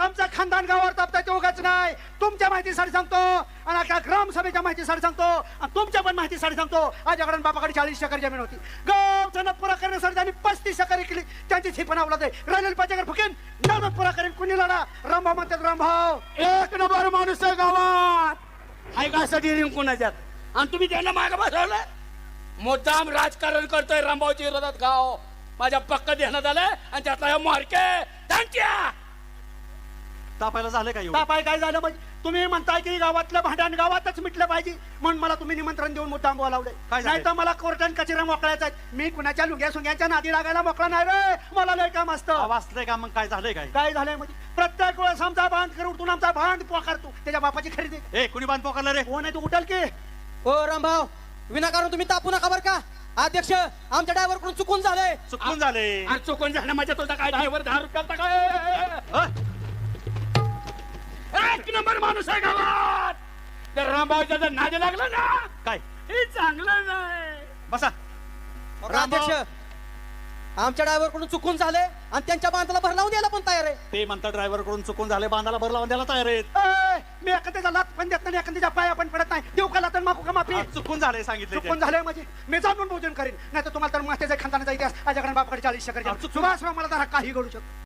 आमचं खानदान गावावर तापताय ते उगाच नाही. तुमच्या माहितीसाठी सांगतो आणि अख्या ग्रामसभेच्या माहितीसाठी सांगतो आणि तुमच्या पण माहितीसाठी सांगतो. आजकडे बापाकडे 40 एकर जमीन होती. गावचा नद पुरा करण्यासाठी त्यांनी 35 एकर केली. त्यांची ही पण अवलाद आहे. राहिलेली 5 एकर फुकेन नद पुरा करेन. कुणी लढा? रामभाऊ म्हणतात. रामभाऊ एक नंबर माणूस आहे गावात. ऐकासाठी रिंकुणाच्यात आणि तुम्ही त्यांना मागे बसवलं. मुद्दाम राजकारण करतोय रामभाऊच्या विरोधात गाव. माझ्या पक्क देण्यात आलंय आणि त्यातला मार्के त्यांच्या तापायला झालं काय? तापाय काय झालं म्हणजे तुम्ही म्हणताय की गावातलं भांडण गावातच मिटलं पाहिजे म्हणून मला तुम्ही निमंत्रण देऊन मुद्दाम बोलावलंय. नाही तर मला कोर्टन कचेऱ्या मोकळायचा. मी कुणाच्या लुग्या सुग्यांच्या नादी लागायला मोकळा नाही रे. मला लय काम असतं. वाचलंय का? मग काय झालंय? काय झालंय म्हणजे प्रत्येक वेळेस आमचा बांध करून तू आमचा भांड पोकारतो. त्याच्या बापाची खरेदी. ए कुणी बांध पोकारला रे? कोण आहे? तू उठाल की? हो रामभाऊ, विनाकारण तुम्ही तापू नका बर का. अध्यक्ष, आमच्या ड्रायव्हर कडून चुकून झालंय. चुकून झाले. आणि चुकून झालं माझ्या तुझा काय ड्रायव्हर 10 रुपयाचा काय? एक नंबर माणूस आहे गावात. तर रामभाऊच्या जर नादी लागलं ना काय हे चांगलं नाही. बसा. अध्यक्ष, आमच्या ड्रायव्हर कडून चुकून झालंय आणि त्यांच्या बांधाला भर लावून द्यायला पण तयार आहे. ते म्हणतात ड्रायव्हर कडून चुकून झाले, बांधाला भर लावून द्यायला तयार आहेत. मी एखाद्याचा लात पण देत नाही. एखाद्याच्या पाया पण पडत नाही. देऊ का लात मागू का माफी? चुकून झाले सांगितलं. चुकून झालंय म्हणजे मी जाणून भोजन करीन. नाही तर तुम्हाला तर मास्त्याचा खानदानाचा इतिहास. माझ्याकडे बापाकडे 40 एकर जमीन. सुभाषराव मला तर काही घडू शकतो.